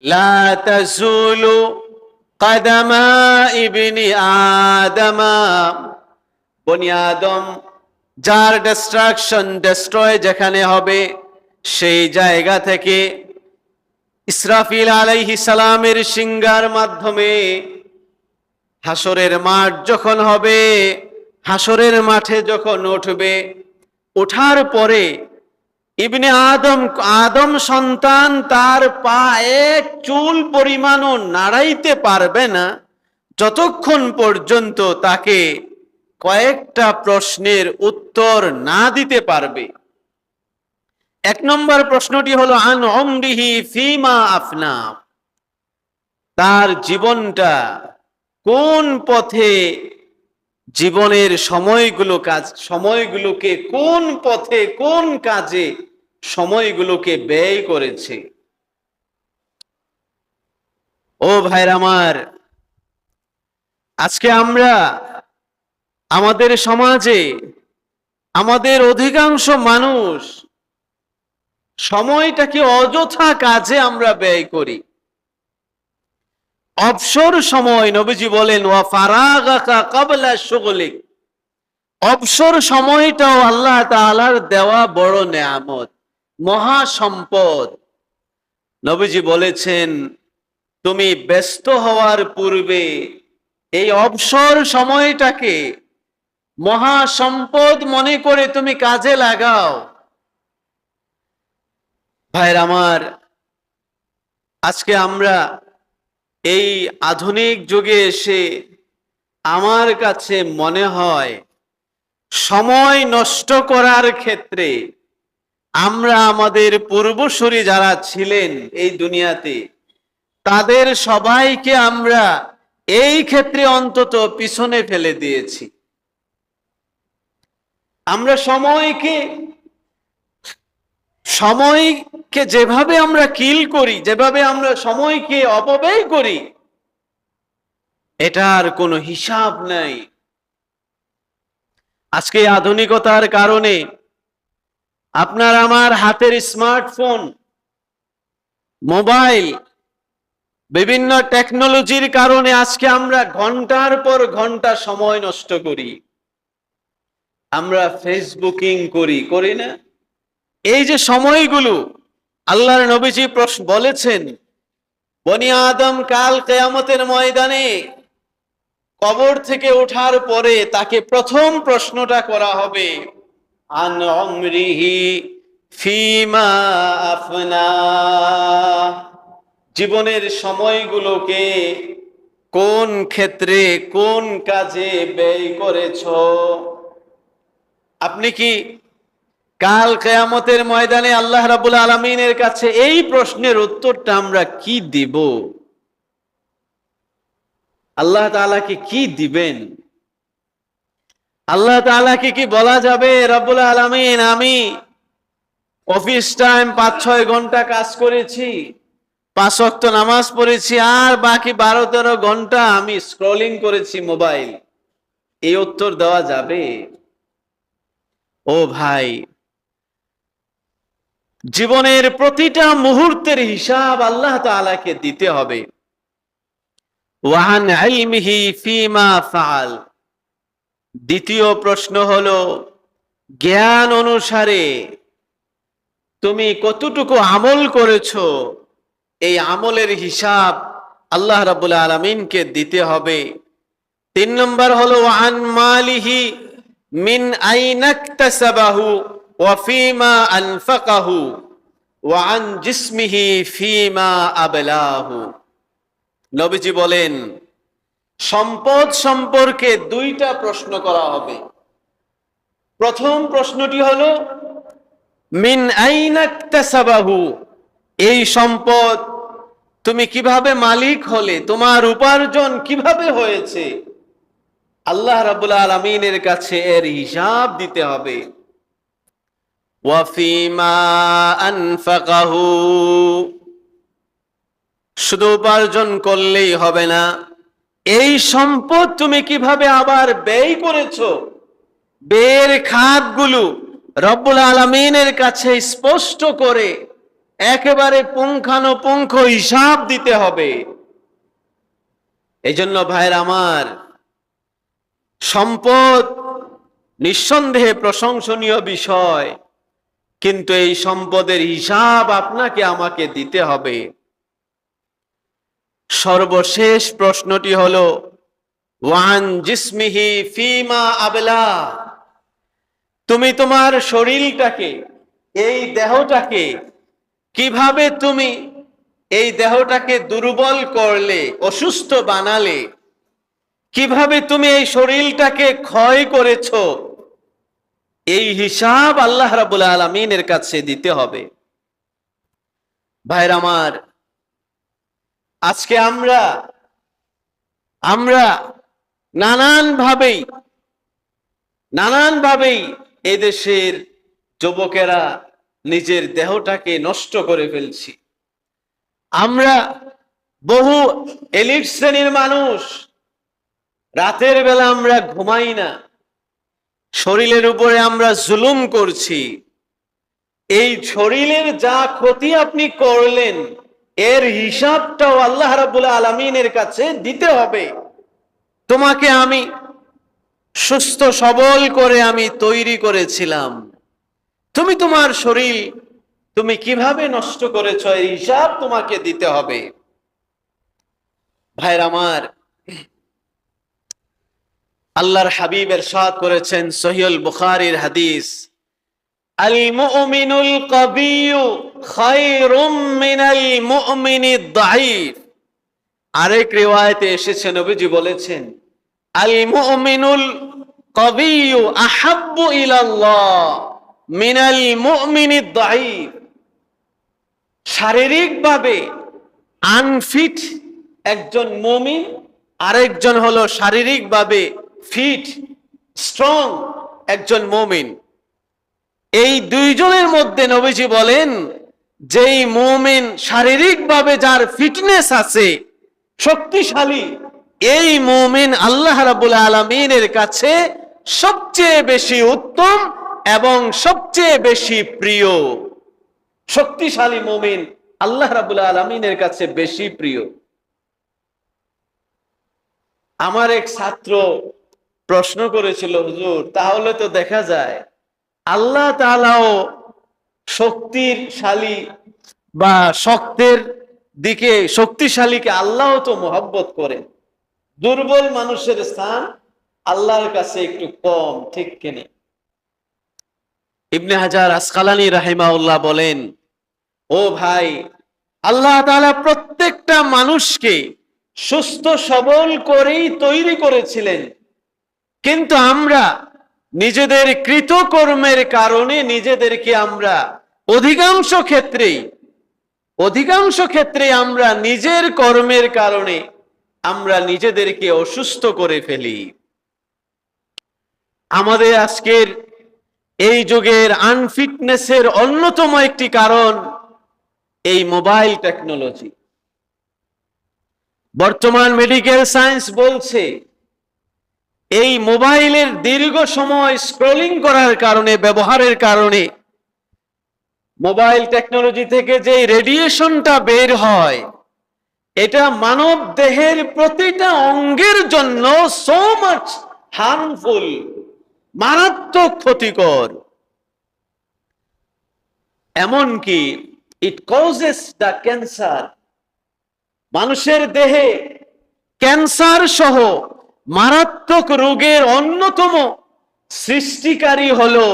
লা তাজুলু কদমা ইবনি আদমা, বনি আদম যার ডেস্ট্রয় যেখানে হবে, সেই জায়গা থেকে ইসরাফিল আলাইহিস সালামের সিংহার মাধ্যমে হাসরের মাঠ যখন হবে, হাসরের মাঠে যখন উঠবে, ওঠার পরে ইবনে আদম সন্তান তার পা এক চুল পরিমাণও নাড়াইতে পারবে না যতক্ষণ পর্যন্ত তাকে কয়েকটা প্রশ্নের উত্তর না দিতে পারবে। এক নম্বর প্রশ্নটি হলো আন উমরিহি ফিমা আফনা, তার জীবনটা কোন পথে, জীবনের সময়গুলোকে কোন পথে কোন কাজে সময়গুলোকে ব্যয় করেছে। ও ভাইরা আমার, আজকে আমরা আমাদের সমাজে আমাদের অধিকাংশ মানুষ সময়টাকে অযথা কাজে আমরা ব্যয় করি। অবসর সময়, নবীজি বলেন ওয়া ফারাগাকা ক্বাবলা শুগলিক, অবসর সময়টাও আল্লাহ তাআলার দেওয়া বড় নেয়ামত, মহা সম্পদ। নবীজি বলেছেন তুমি ব্যস্ত হওয়ার পূর্বে এই অবসর সময়টাকে মহা সম্পদ মনে করে তুমি কাজে লাগাও। ভাইরা আমার, আজকে আমরা এই আধুনিক যুগে এসে আমার কাছে মনে হয় সময় নষ্ট করার ক্ষেত্রে আমরা আমাদের পূর্বসূরি যারা ছিলেন এই দুনিয়াতে, তাদের সবাইকে আমরা এই ক্ষেত্রে অন্তত পিছনে ফেলে দিয়েছি। আমরা সময়কে যেভাবে আমরা কিল করি, যেভাবে আমরা সময়কে অপব্যয় করি, এটার কোনো হিসাব নাই। আজকে আধুনিকতার কারণে আপনার আমার হাতের স্মার্টফোন, মোবাইল, বিভিন্ন টেকনোলজির কারণে আজকে আমরা ঘন্টার পর ঘন্টা সময় নষ্ট করি। আমরা ফেসবুকিং করি না? এই যে সময়গুলো, আল্লাহর নবীজি বলেছেন বনি আদম কাল কিয়ামতের ময়দানে কবর থেকে ওঠার পরে তাকে প্রথম প্রশ্নটা করা হবে আন উমরিহি ফিমা আফনা, জীবনের সময়গুলোকে কোন ক্ষেত্রে কোন কাজে ব্যয় করেছো। আপনি কি কাল কিয়ামতের ময়দানে আল্লাহ রাব্বুল আলামিনের কাছে এই প্রশ্নের উত্তরটা আমরা কি দিব? আল্লাহ তাআলাকে কি দিবেন? আল্লাহ তাআলাকে কি বলা যাবে রাব্বুল আলামিন আমি অফিস টাইম 5-6 ঘন্টা কাজ করেছি, 5 ওয়াক্ত নামাজ পড়েছি, আর বাকি 12-13 ঘন্টা আমি স্ক্রলিং করেছি মোবাইল, এই উত্তর দেওয়া যাবে? ও ভাই, জীবনের প্রতিটা মুহূর্তের হিসাব আল্লাহ তাআলাকে দিতে হবে। ওয়ান ইলমিহি ফিমা ফাআল, দ্বিতীয় প্রশ্ন হলো জ্ঞান অনুসারে তুমি কতটুকু আমল করেছো, এই আমলের হিসাব আল্লাহ রাব্বুল আলামিনকে দিতে হবে। 3 নম্বর হলো ওয়ান মালিহি মিন আইনা ইকতাসাবাহু ওয়া ফিমা আনফাকাহু ওয়া আন জিসমিহি ফিমা আবলাহু। নবীজি বলেন সম্পদ সম্পর্কে 2টা প্রশ্ন করা হবে। প্রথম প্রশ্নটি হলো মিন আইনা ইকতাসাবাহু, এই সম্পদ তুমি কিভাবে মালিক হলে, তোমার উপার্জন কিভাবে হয়েছে, আল্লাহ রাব্বুল আলামিনের কাছে এর হিসাব দিতে হবে। ওয়া ফিমা আনফাকাহু, শুধু উপার্জন করলেই হবে না, এই সম্পদ তুমি কিভাবে আবার ব্যয় করেছো, ব্যয়ের খাতগুলো রব্বুল আলামিনের কাছে স্পষ্ট করে একেবারে পুঙ্খানুপুঙ্খ হিসাব দিতে হবে। এজন্য ভাইয়ের আমার, সম্পদ নিঃসন্দেহে প্রশংসনীয় বিষয়, কিন্তু এই সম্পদের হিসাব আপনাকে আমাকে দিতে হবে। সর্বশেষ প্রশ্নটি হলো ওয়ান জিসমিহি ফিমা আবলা, তুমি তোমার শরীরটাকে, এই দেহটাকে কিভাবে তুমি এই দেহটাকে দুর্বল করলে, অসুস্থ বানালে, কিভাবে তুমি এই শরীরটাকে ক্ষয় করেছো, এই হিসাব আল্লাহ রাব্বুল আলামিনের কাছে দিতে হবে। ভাইরা আমার, আজকে আমরা নানানভাবেই এদেশের যুবকেরা নিজের দেহটাকে নষ্ট করে ফেলছি। আমরা বহু এলিট শ্রেণীর মানুষ রাতের বেলা আমরা ঘুমাই না, শরীরের উপরে আমরা জুলুম করছি। এই শরীরের যা ক্ষতি আপনি করলেন, এর হিসাবটাও আল্লাহ রাব্বুল আলামিনের কাছে দিতে হবে। তোমাকে আমি সুস্থ সবল করে আমি তৈরি করেছিলাম, তুমি তোমার শরীর তুমি কিভাবে নষ্ট করেছো, এর হিসাব তোমাকে দিতে হবে। ভাইরা আমার, আল্লাহর হাবিব ইরশাদ করেছেন সহিহুল বুখারীর হাদিস, আল মুমিনুল কাবিয়্যু খায়রুম মিনাল মুমিনিদ দাঈফ। আরেক রিওয়ায়াতে এসেছে, নবীজি বলেছেন আল মুমিনুল কাবিয়্যু আহাব্বু ইলাল্লাহ মিনাল মুমিনিদ দাঈফ। শারীরিকভাবে আনফিট একজন মুমিন, আরেকজন হলো শারীরিকভাবে ফিট স্ট্রং একজন মুমিন। এই দুইজনের মধ্যে নবীজি বলেন, যেই মুমিন শারীরিকভাবে যার ফিটনেস আছে, শক্তিশালী, এই মুমিন আল্লাহ রাব্বুল আলামিনের কাছে সবচেয়ে বেশি উত্তম এবং সবচেয়ে বেশি প্রিয়। শক্তিশালী মুমিন আল্লাহ রাব্বুল আলামিনের কাছে বেশি প্রিয়। আমার এক ছাত্র প্রশ্ন করেছিল, হুজুর তাহলে তো দেখা যায় আল্লাহ তাআলাও শক্তিশালী বা শক্তের দিকে, শক্তিশালীকে আল্লাহ তো মহব্বত করেন, দুর্বল মানুষের স্থান আল্লাহর কাছে একটু কম, ঠিক কিনা? ইবনে হাজার আসকালানী রাহিমাহুল্লাহ বলেন, ও ভাই, আল্লাহ তাআলা প্রত্যেকটা মানুষকে সুস্থ সবল করেই তৈরি করেছিলেন, কিন্তু আমরা নিজেদের কৃতকর্মের কারণে নিজেদেরকে আমরা অধিকাংশ ক্ষেত্রে আমরা নিজের কর্মের কারণে আমরা নিজেদেরকে অসুস্থ করে ফেলি। আমাদের আজকের এই যুগের আনফিটনেসের অন্যতম একটি কারণ এই মোবাইল টেকনোলজি। বর্তমান মেডিকেল সায়েন্স বলছে, এই মোবাইলের দীর্ঘ সময় স্ক্রলিং করার কারণে, ব্যবহারের কারণে, মোবাইল টেকনোলজি থেকে যে রেডিয়েশনটা বের হয়, এটা মানব দেহের প্রতিটা অঙ্গের জন্য সো মাচ হার্মফুল, মারাত্মক ক্ষতিকর। এমনকি ইট কজেস দ্য ক্যান্সার। মানুষের দেহে ক্যান্সার সহ মারাত্মক রোগের অন্যতম সৃষ্টিকারী হলো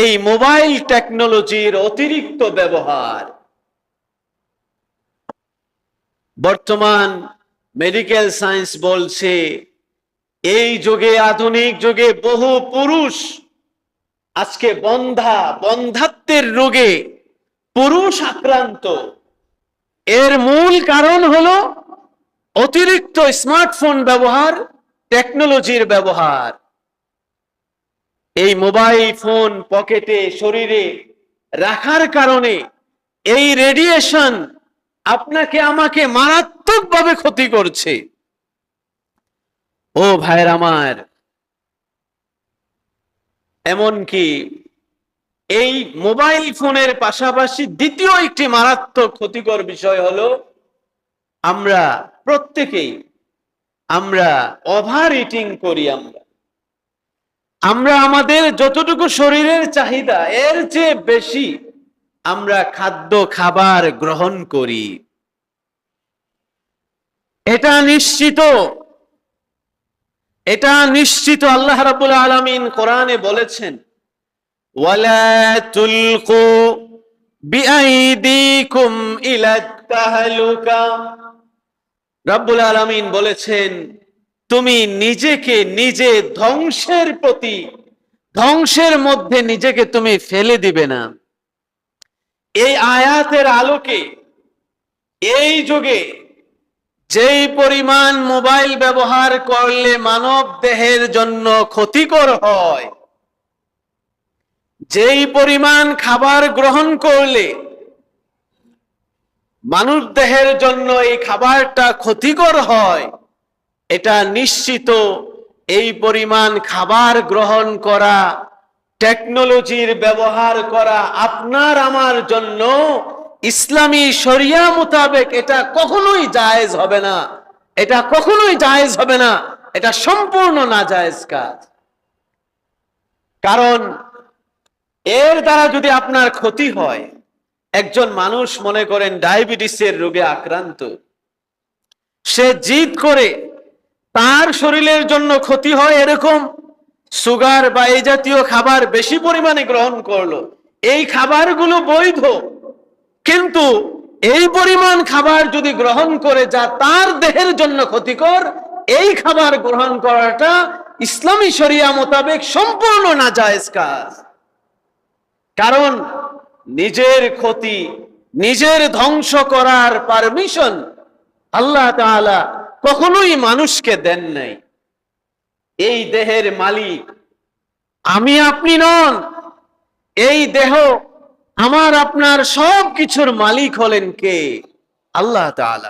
এই মোবাইল টেকনোলজির অতিরিক্ত ব্যবহার। বর্তমান মেডিকেল সায়েন্স বলছে, এই যুগে, আধুনিক যুগে বহু পুরুষ আজকে বন্ধ্যাত্বের রোগে পুরুষ আক্রান্ত। এর মূল কারণ হলো অতিরিক্ত স্মার্টফোন ব্যবহার, টেকনোলজির ব্যবহার। এই মোবাইল ফোন পকেটে, শরীরে রাখার কারণে এই রেডিয়েশন আপনাকে আমাকে মারাত্মকভাবে ক্ষতি করছে। ও ভাইয়ের আমার, এমনকি এই মোবাইল ফোনের পাশাপাশি দ্বিতীয় একটি মারাত্মক ক্ষতিকর বিষয় হলো আমরা প্রত্যেকেই ওভার ইটিং করি। আমরা আমাদের যতটুকু শরীরের চাহিদা এর চেয়ে বেশি আমরা খাবার গ্রহণ করি। এটা নিশ্চিত আল্লাহ রাব্বুল আলামিন কোরআনে বলেছেন, ওয়ালা তুলকু বিআইদিকুম ইলা তাহলুকা। রাব্বুল আলামিন বলেছেন, তুমি নিজেকে নিজে ধ্বংসের মধ্যে নিজেকে তুমি ফেলে দিবে না। এই আয়াতের আলোকে এই যুগে যেই পরিমাণ মোবাইল ব্যবহার করলে মানব দেহের জন্য ক্ষতিকর হয়, যেই পরিমাণ খাবার গ্রহণ করলে মানব দেহের জন্য এই খাবারটা ক্ষতিকর হয়, এটা নিশ্চিত এই পরিমাণ খাবার গ্রহণ করা, টেকনোলজির ব্যবহার করা আপনার আমার জন্য ইসলামী শরিয়া মোতাবেক এটা কখনোই জায়েজ হবে না। এটা সম্পূর্ণ নাজায়েজ কাজ। কারণ এর দ্বারা যদি আপনার ক্ষতি হয়, একজন মানুষ মনে করেন ডায়াবেটিসের রোগে আক্রান্ত, সে জিদ করে তার শরীরের জন্য ক্ষতি হয় এরকম সুগার বা এই জাতীয় খাবার বেশি পরিমাণে গ্রহণ করলো। এই খাবারগুলো বৈধ, কিন্তু এই পরিমাণ খাবার যদি গ্রহণ করে যা তার দেহের জন্য ক্ষতিকর, এই খাবার গ্রহণ করাটা ইসলামী শরিয়া মোতাবেক সম্পূর্ণ নাজায়েজ কাজ। কারণ নিজের ক্ষতি, নিজের ধ্বংস করার পারমিশন আল্লাহ তাআলা কখনোই মানুষকে দেন নাই। এই দেহের মালিক আমি আপনি নন। এই দেহ আমার আপনার সব কিছুর মালিক হলেন কে? আল্লাহ তাআলা।